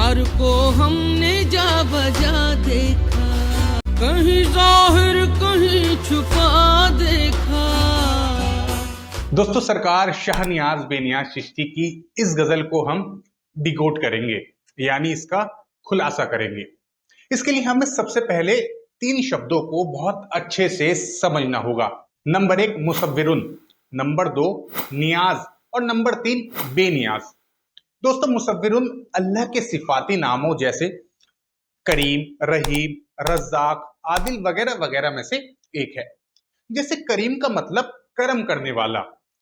यार को हमने जा बजा देखा, कहीं जाहिर कहीं छुपा देखा। दोस्तों, सरकार शाहनियाज बेनियाज चिश्ती की इस गजल को हम डिकोड करेंगे, यानी इसका खुलासा करेंगे। इसके लिए हमें सबसे पहले 3 शब्दों को बहुत अच्छे से समझना होगा। नंबर 1 मुसव्विरुन, नंबर 2 नियाज और नंबर 3 बेनियाज। दोस्तों, मुसव्विरुन अल्लाह के सिफाती नामों जैसे करीम, रहीम, रज़्ज़ाक, आदिल वगैरह वगैरह में से एक है। जैसे करीम का मतलब करम करने वाला,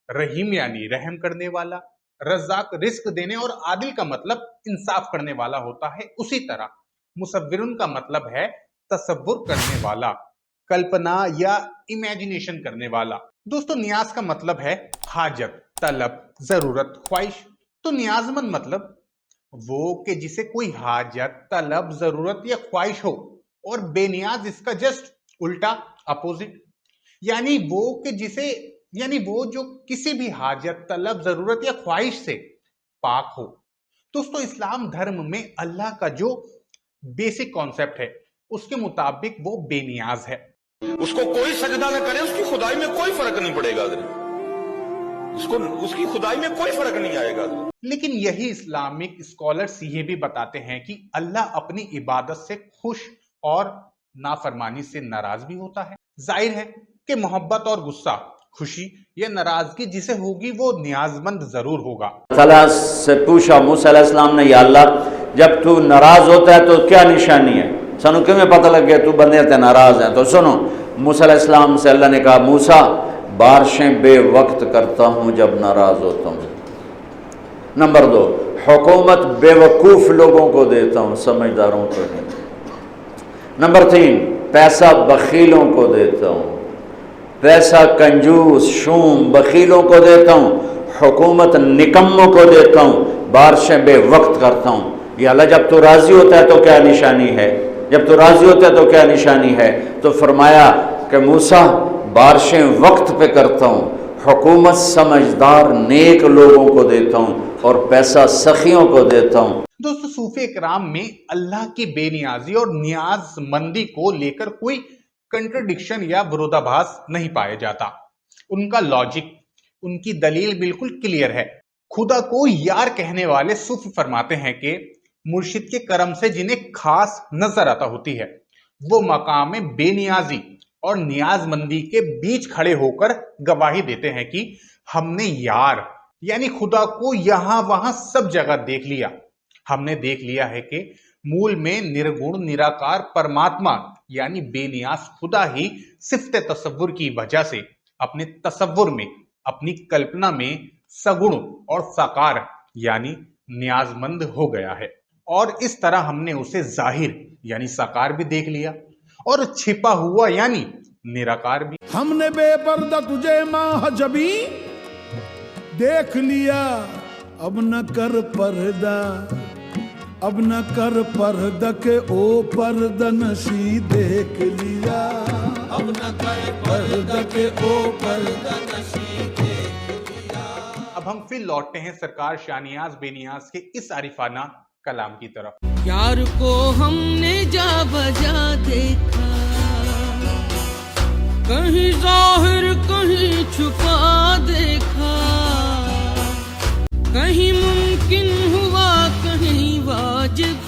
रहीम यानी रहम करने वाला, रज़्ज़ाक रिस्क देने और आदिल का मतलब इंसाफ करने वाला होता है। उसी तरह मुसव्विरुन का मतलब है तसव्वुर करने वाला, कल्पना या इमेजिनेशन करने वाला। दोस्तों, नियाज का मतलब है हाजत, तलब, जरूरत, ख्वाहिश। तो नियाजमंद मतलब वो कि जिसे कोई हाजत, तलब, जरूरत या ख्वाहिश हो, और बेनियाज इसका जस्ट उल्टा, अपोजिट, यानी वो जो किसी भी हाजत, तलब, जरूरत या ख्वाहिश से पाक हो। दोस्तों, इस्लाम धर्म में अल्लाह का जो बेसिक कॉन्सेप्ट है उसके मुताबिक वो बेनियाज है। उसको कोई सजदा न करे, उसकी खुदाई में कोई फर्क नहीं पड़ेगा, उसकी खुदाई में कोई फर्क नहीं आएगा। लेकिन यही इस्लामिक स्कॉलर्स ये भी बताते हैं कि अल्लाह अपनी इबादत से खुश और नाफरमानी से नाराज भी होता है। जाहिर है कि मोहब्बत और गुस्सा, खुशी या नाराजगी जिसे होगी वो नियाजमंद जरूर होगा। अल्लाह से पूछा मूसा अलैहिस्सलाम ने, या अल्लाह, जब तू नाराज होता है तो क्या निशानी है? सानू किवें पता लग गया तू बंदे ते नाराज है? तो सुनो, मूसा अलैहिस्सलाम से अल्लाह ने कहा, मूसा, बारिशें बेवक्त करता हूँ जब नाराज होता हूँ। नंबर 2, हुकूमत बेवकूफ़ लोगों को देता हूँ, समझदारों को नहीं। नंबर 3, पैसा बखीलों को देता हूँ, पैसा कंजूस, शूम, बखीलों को देता हूँ, हुकूमत निकम्मों को देता हूँ, बारिशें बेवक्त करता हूँ। या अल्लाह, जब तो राज़ी होता है तो क्या निशानी है? जब तो राज़ी होता है तो क्या निशानी है? तो फरमाया कि मूसा, बारिशें वक्त पे करता हूँ, हुकूमत समझदार नेक लोगों को देता हूँ और पैसा सखियों को देता हूँ। दोस्तों, सूफी इकराम में अल्लाह की बेनियाजी और नियाजमंदी को लेकर कोई कंट्रडिक्शन या विरोधाभास नहीं पाया जाता। उनका लॉजिक, उनकी दलील बिल्कुल क्लियर है। खुदा को यार कहने वाले सूफी फरमाते हैं कि मुर्शिद के करम से जिन्हें खास नजर आता होती है, वो मकाम बेनियाजी और नियाजमंदी के बीच खड़े होकर गवाही देते हैं कि हमने यार यानी खुदा को यहां वहां सब जगह देख लिया। हमने देख लिया है कि मूल में निर्गुण निराकार परमात्मा यानी बेनियाज खुदा ही सिफ्त तसव्वुर की वजह से अपने तसव्वुर में, अपनी कल्पना में सगुण और साकार यानी नियाजमंद हो गया है। और इस तरह हमने उसे जाहिर यानी साकार भी देख लिया और छिपा हुआ यानी निराकार भी। हमने बेपर्दा तुझे माहजबी देख लिया, अब न कर पर्दा, अब न कर पर्दा के ओ पर्दा नशी देख लिया, अब न कर पर्दा के ओ पर्दा नशी देख लिया। अब हम फिर लौटते हैं सरकार शाहनियाज बेनियाज के इस आरिफाना कलाम की तरफ। यार को हमने जा बजा देखा, कहीं जाहिर कहीं छुपा देखा, कहीं मुमकिन हुआ कहीं वाजिब,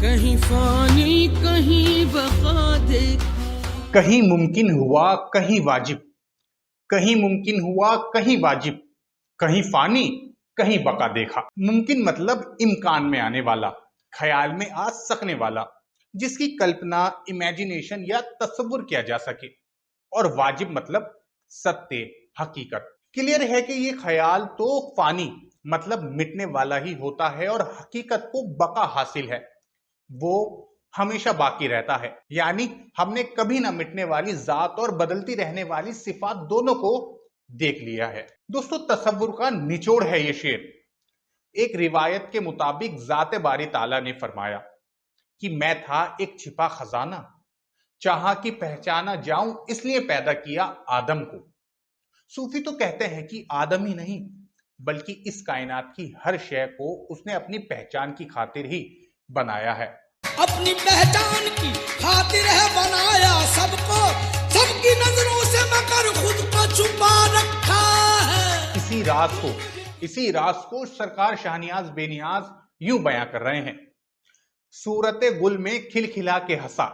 कहीं फानी कहीं बका देखा। कहीं मुमकिन हुआ कहीं वाजिब, कहीं मुमकिन हुआ कहीं वाजिब, कहीं फानी कहीं बका देखा। मुमकिन मतलब इम्कान में आने वाला, ख्याल में आ सकने वाला, जिसकी कल्पना, इमेजिनेशन या तसव्वुर किया जा सके। और वाजिब मतलब सत्य, हकीकत। क्लियर है कि ये ख्याल तो फानी मतलब मिटने वाला ही होता है और हकीकत को बका हासिल है, वो हमेशा बाकी रहता है। यानी हमने कभी ना मिटने वाली जात और बदलती रहने वाली सिफात दोनों को देख लिया है। दोस्तों, तसव्वुर का निचोड़ है ये शेर। एक रिवायत के मुताबिक ज़ाते बारी ताला ने फरमाया कि मैं था एक छिपा खजाना, चाहा कि पहचाना जाऊं इसलिए पैदा किया आदम को। सूफी तो कहते हैं कि आदम ही नहीं बल्कि इस कायनात की हर शय को उसने अपनी पहचान की खातिर ही बनाया है। अपनी पहचान की खातिर है बनाया सबको, सबकी नजरों से मगर खुद को छुपा रखा है। इसी राज को सरकार शाहनियाज बेनियाज यूं बयां कर रहे हैं। सूरते गुल में खिलखिला के हंसा,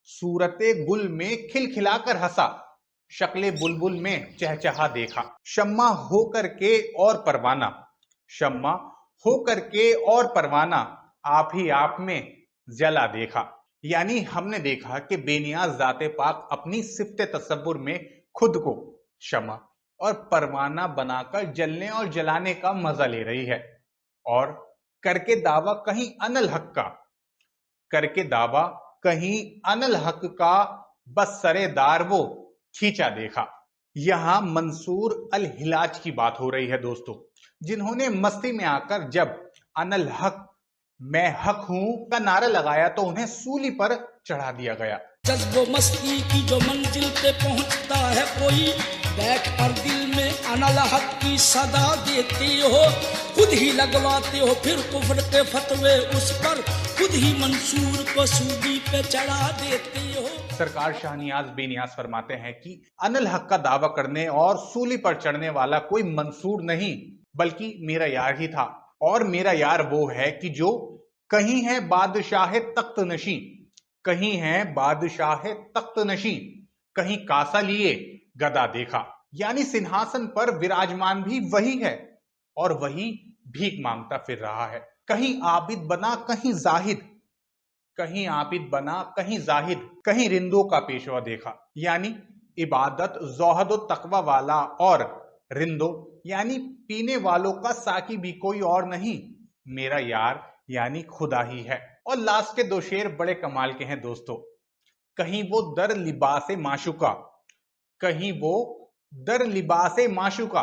सूरते गुल में खिलखिला कर हंसा, शक्ले बुलबुल में चहचहा देखा, शम्मा होकर के और परवाना, शम्मा होकर के और परवाना आप ही आप में जला देखा। यानी हमने देखा कि बेनियाज ज़ाते पाक अपनी सिफ्ते तसव्वुर में खुद को शम्मा और परवाना बनाकर जलने और जलाने का मजा ले रही है, और करके दावा कहीं अनल हक का, करके दावा कहीं अनल हक का बस सरेदार वो खींचा देखा। यहां मंसूर अल हिलाज की बात हो रही है दोस्तों, जिन्होंने मस्ती में आकर जब अनल हक मैं हक हूं का नारा लगाया तो उन्हें सूली पर चढ़ा दिया गया। जज्बो मस्ती की जो मंजिल पे पहुंचता है कोई, बैठ कर दिल में अनल हक की सदा देते हो, खुद ही लगवाते हो फिर कुफ्र के फतवे उस पर, खुद ही मंसूर को सूली पे चढ़ा देते हो। सरकार शाहनियाज बेनियाज फरमाते हैं कि अनल हक का दावा करने और सूली पर चढ़ने वाला कोई मंसूर नहीं बल्कि मेरा यार ही था, और मेरा यार वो है कि जो कहीं है बादशाह तख्त नशी, कहीं है बादशाह तख्त नशी, कहीं कासा लिए गदा देखा। यानी सिंहासन पर विराजमान भी वही है और वही भीख मांगता फिर रहा है। कहीं आबिद बना कहीं जाहिद, कहीं आबिद बना कहीं जाहिद, कहीं रिंदों का पेशवा देखा। यानी इबादत ज़ोहद और तकवा वाला और रिंदो यानी पीने वालों का साकी भी कोई और नहीं, मेरा यार यानी खुदा ही है। और लास्ट के दो शेर बड़े कमाल के हैं दोस्तों। कहीं वो दर लिबासे माशुका, कहीं वो दर लिबासे माशुका,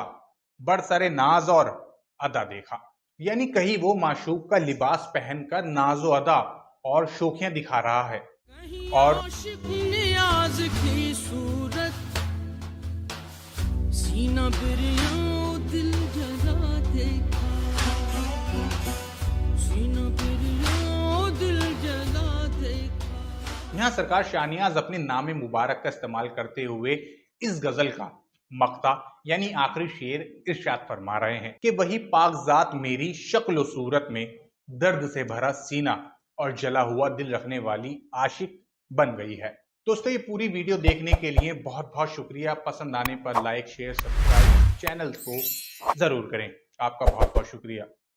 बरसरे नाज और अदा देखा। यानी कहीं वो माशूक का लिबास पहनकर नाजो अदा और शोखियां दिखा रहा है, और आशिक नियाज की सूरत, सीना बिरिया दिल जला देखा, सीना बिरिया दिल जला देखा। यहाँ सरकार शाहनियाज अपने नाम मुबारक का इस्तेमाल करते हुए इस गजल का मक्ता यानी आखिरी शेर इरशाद फरमा रहे हैं कि वही पाकजात मेरी शक्ल सूरत में दर्द से भरा सीना और जला हुआ दिल रखने वाली आशिक बन गई है। दोस्तों, ये पूरी वीडियो देखने के लिए बहुत बहुत शुक्रिया। पसंद आने पर लाइक शेयर सब्सक्राइब चैनल को जरूर करें। आपका बहुत बहुत शुक्रिया।